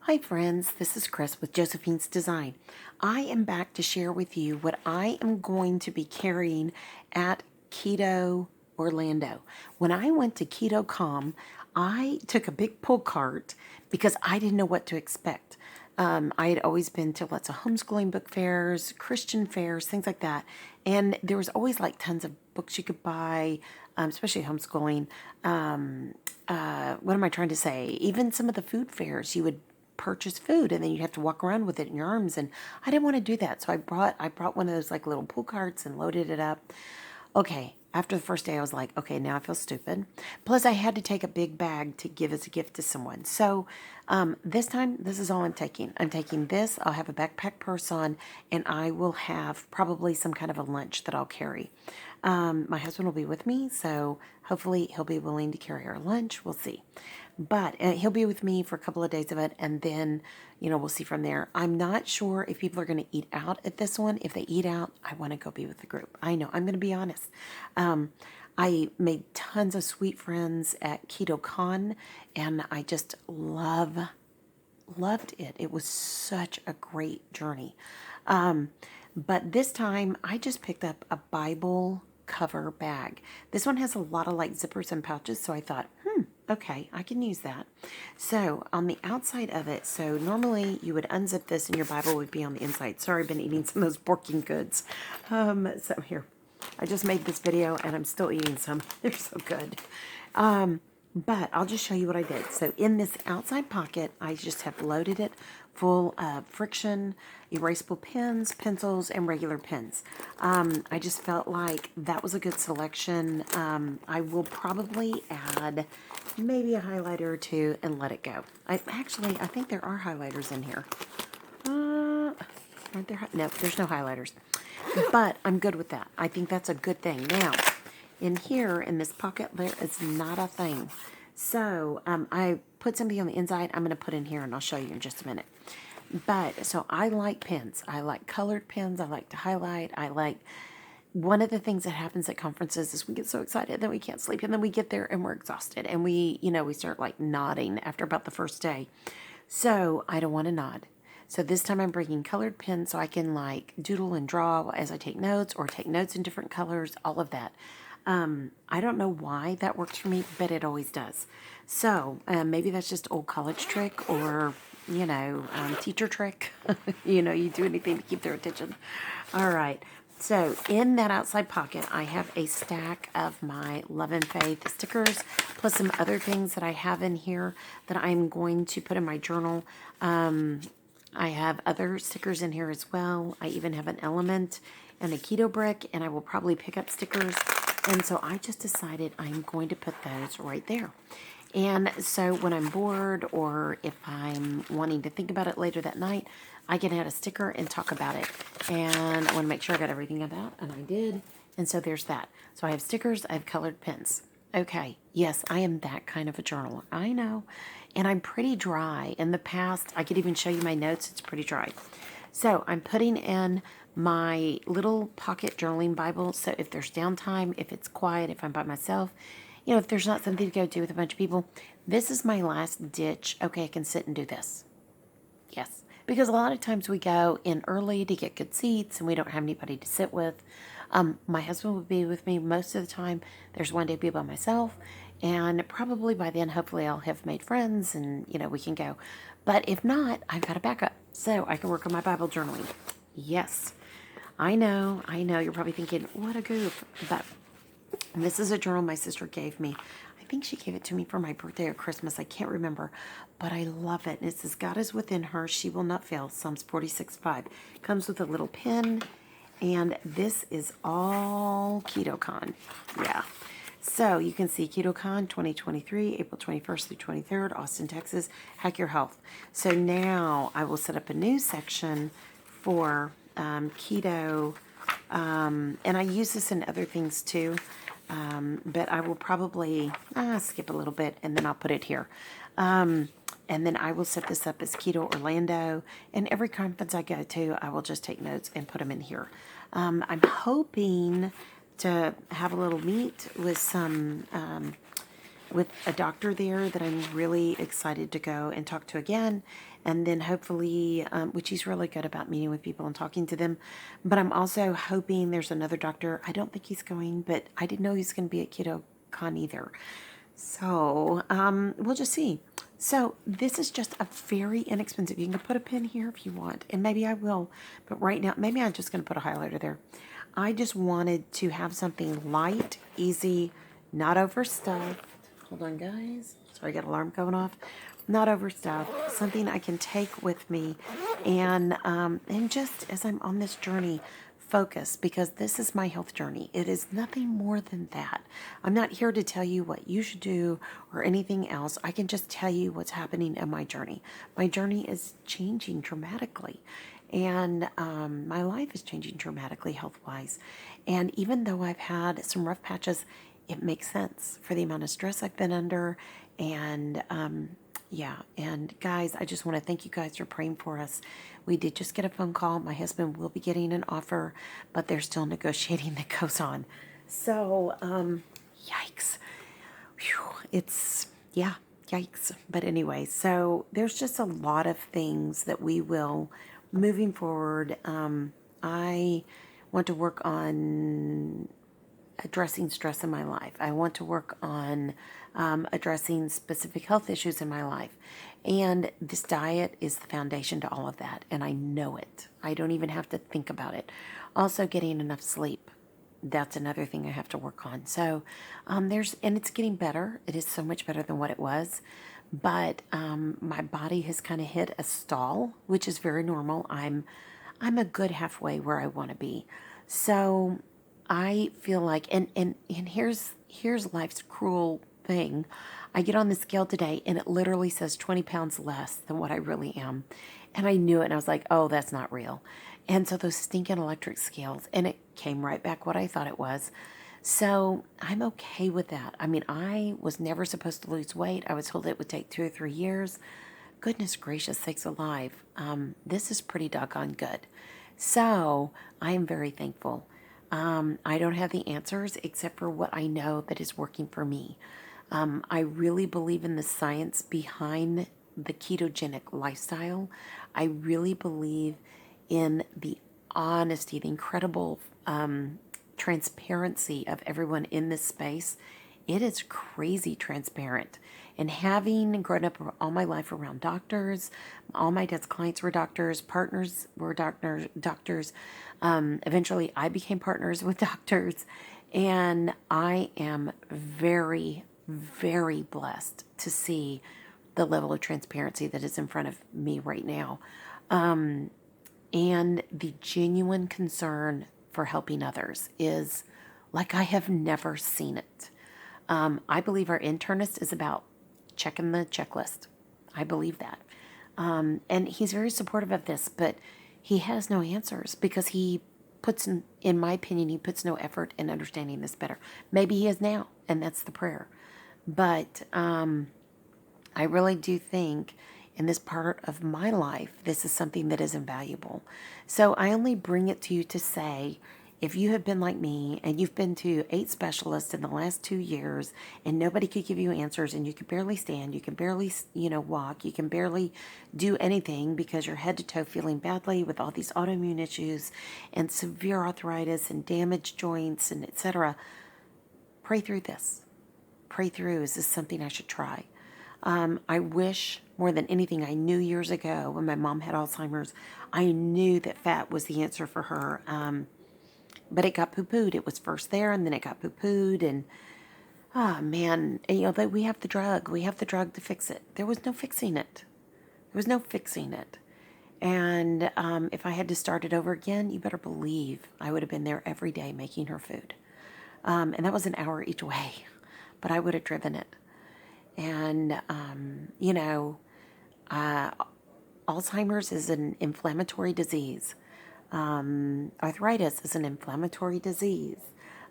Hi friends, this is Chris with Josephine's Design. I am back to share with you what I am going to be carrying at Keto Orlando. When I went to Keto Com, I took a big pull cart because I didn't know what to expect. I had always been to lots of homeschooling book fairs, Christian fairs, things like that. And there was always like tons of books you could buy, especially homeschooling. What am I trying to say? Even some of the food fairs, you would purchase food and then you'd have to walk around with it in your arms, and I didn't want to do that, so I brought one of those like little pull carts and loaded it up. Okay, after the first day I was like, okay, now I feel stupid, plus I had to take a big bag to give as a gift to someone. So this time, this is all I'm taking this. I'll have a backpack purse on, and I will have probably some kind of a lunch that I'll carry. My husband will be with me, so hopefully he'll be willing to carry our lunch. We'll see. But he'll be with me for a couple of days of it, and then, we'll see from there. I'm not sure if people are going to eat out at this one. If they eat out, I want to go be with the group. I know, I'm going to be honest. I made tons of sweet friends at Keto Con, and I just loved it. It was such a great journey. But this time, I just picked up a Bible cover bag. This one has a lot of like zippers and pouches, so I thought, okay, I can use that. So on the outside of it, so normally you would unzip this and your Bible would be on the inside. Sorry, I've been eating some of those porking goods. So here, I just made this video and I'm still eating some. They're so good. But I'll just show you what I did. So in this outside pocket, I just have loaded it full of friction, erasable pens, pencils, and regular pens. I just felt like that was a good selection. I will probably add maybe a highlighter or two and let it go. I think there are highlighters in here. Aren't there? No, there's no highlighters. But I'm good with that. I think that's a good thing. Now, in here, in this pocket, there is not a thing. So I put something on the inside I'm going to put in here, and I'll show you in just a minute. But, so I like pens. I like colored pens. I like to highlight. One of the things that happens at conferences is we get so excited that we can't sleep, and then we get there and we're exhausted, and we start like nodding after about the first day. So I don't want to nod. So this time I'm bringing colored pens so I can like doodle and draw as I take notes, or take notes in different colors, all of that. I don't know why that works for me, but it always does. So maybe that's just old college trick, or, teacher trick. You do anything to keep their attention. All right. So in that outside pocket, I have a stack of my Love and Faith stickers, plus some other things that I have in here that I'm going to put in my journal. I have other stickers in here as well. I even have an element and a keto brick, and I will probably pick up stickers. And so I just decided I'm going to put those right there. And so when I'm bored, or if I'm wanting to think about it later that night, I can add a sticker and talk about it. And I want to make sure I got everything about, and I did. And so there's that. So I have stickers, I have colored pens. Okay, yes, I am that kind of a journaler. I know. And I'm pretty dry. In the past, I could even show you my notes. It's pretty dry. So I'm putting in my little pocket journaling Bible. So if there's downtime, if it's quiet, if I'm by myself, if there's not something to go do with a bunch of people, this is my last ditch. Okay, I can sit and do this. Yes, because a lot of times we go in early to get good seats and we don't have anybody to sit with. My husband will be with me most of the time. There's one day I'll be by myself, and probably by then, hopefully I'll have made friends and, we can go. But if not, I've got a backup, so I can work on my Bible journaling. Yes, I know, you're probably thinking, what a goof, but this is a journal my sister gave me. I think she gave it to me for my birthday or Christmas. I can't remember, but I love it. And it says, God is within her. She will not fail. Psalms 46:5. Comes with a little pen, and this is all KetoCon. Yeah. So you can see KetoCon 2023, April 21st through 23rd, Austin, Texas. Hack Your Health. So now I will set up a new section for keto, and I use this in other things too. But I will probably skip a little bit, and then I'll put it here. And then I will set this up as Keto Orlando. And every conference I go to, I will just take notes and put them in here. I'm hoping to have a little meet with some with a doctor there that I'm really excited to go and talk to again. And then hopefully, which he's really good about meeting with people and talking to them. But I'm also hoping there's another doctor. I don't think he's going, but I didn't know he's going to be at Keto Con either. So we'll just see. So this is just a very inexpensive. You can put a pin here if you want, and maybe I will. But right now, maybe I'm just going to put a highlighter there. I just wanted to have something light, easy, not overstuffed. Hold on, guys. Sorry, I got an alarm going off. Not overstuffed. Something I can take with me, and just as I'm on this journey, focus, because this is my health journey. It is nothing more than that. I'm not here to tell you what you should do or anything else. I can just tell you what's happening in my journey. My journey is changing dramatically, and my life is changing dramatically health-wise. And even though I've had some rough patches, it makes sense for the amount of stress I've been under. And yeah, and guys, I just want to thank you guys for praying for us. We did just get a phone call. My husband will be getting an offer, but there's still negotiating that goes on. So, yikes. Whew, it's, yeah, yikes. But anyway, so there's just a lot of things that we will, moving forward, I want to work on addressing stress in my life. I want to work on addressing specific health issues in my life. And this diet is the foundation to all of that. And I know it. I don't even have to think about it. Also, getting enough sleep. That's another thing I have to work on. So and it's getting better. It is so much better than what it was. But my body has kind of hit a stall, which is very normal. I'm a good halfway where I want to be. So I feel like, and here's life's cruel thing. I get on the scale today and it literally says 20 pounds less than what I really am. And I knew it, and I was like, oh, that's not real. And so those stinking electric scales, and it came right back what I thought it was. So I'm okay with that. I mean, I was never supposed to lose weight. I was told it would take 2 or 3 years. Goodness gracious sakes alive. This is pretty doggone good. So I am very thankful. I don't have the answers except for what I know that is working for me. I really believe in the science behind the ketogenic lifestyle. I really believe in the honesty, the incredible transparency of everyone in this space. It is crazy transparent. And having grown up all my life around doctors, all my dad's clients were doctors, partners were doctors. Eventually, I became partners with doctors. And I am very, very blessed to see the level of transparency that is in front of me right now. And the genuine concern for helping others is like I have never seen it. I believe our internist is about checking the checklist. I believe that. And he's very supportive of this, but he has no answers because he puts, in my opinion, he puts no effort in understanding this better. Maybe he is now, and that's the prayer. But I really do think in this part of my life, this is something that is invaluable. So I only bring it to you to say, if you have been like me and you've been to 8 specialists in the last 2 years and nobody could give you answers and you can barely stand, you can barely, walk, you can barely do anything because you're head to toe feeling badly with all these autoimmune issues and severe arthritis and damaged joints and etc., pray through this. Pray through, is this something I should try? I wish more than anything I knew years ago when my mom had Alzheimer's, I knew that fat was the answer for her. But it got poo-pooed. It was first there, and then it got poo-pooed, and man, we have the drug. We have the drug to fix it. There was no fixing it. There was no fixing it. And if I had to start it over again, you better believe I would have been there every day making her food. And that was an hour each way, but I would have driven it. And, Alzheimer's is an inflammatory disease. Arthritis is an inflammatory disease.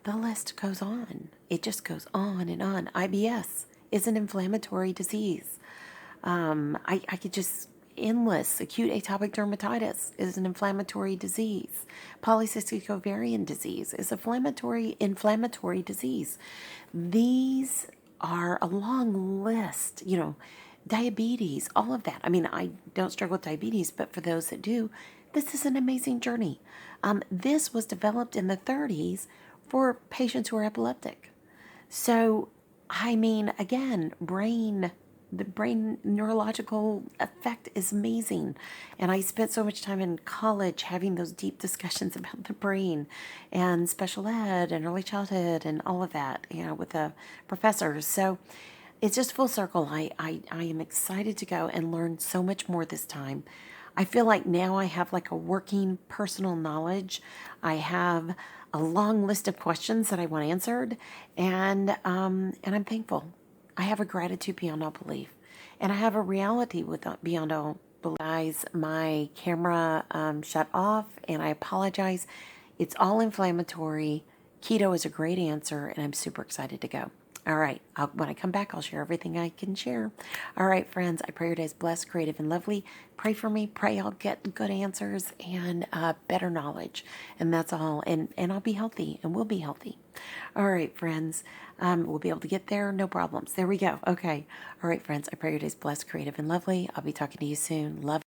The list goes on. It just goes on and on. IBS is an inflammatory disease. I could just endless. Acute atopic dermatitis is an inflammatory disease. Polycystic ovarian disease is inflammatory disease. These are a long list, diabetes, all of that. I mean, I don't struggle with diabetes, but for those that do, this is an amazing journey. This was developed in the 30s for patients who are epileptic. So, I mean, again, the brain neurological effect is amazing. And I spent so much time in college having those deep discussions about the brain and special ed and early childhood and all of that, with the professors. So it's just full circle. I am excited to go and learn so much more this time. I feel like now I have like a working personal knowledge. I have a long list of questions that I want answered, and I'm thankful. I have a gratitude beyond all belief, and I have a reality beyond all belief. Guys, my camera shut off, and I apologize. It's all inflammatory. Keto is a great answer, and I'm super excited to go. All right. When I come back, I'll share everything I can share. All right, friends. I pray your day's blessed, creative, and lovely. Pray for me. Pray I'll get good answers and better knowledge. And that's all. And I'll be healthy, and we'll be healthy. All right, friends. We'll be able to get there. No problems. There we go. Okay. All right, friends. I pray your day's blessed, creative, and lovely. I'll be talking to you soon. Love.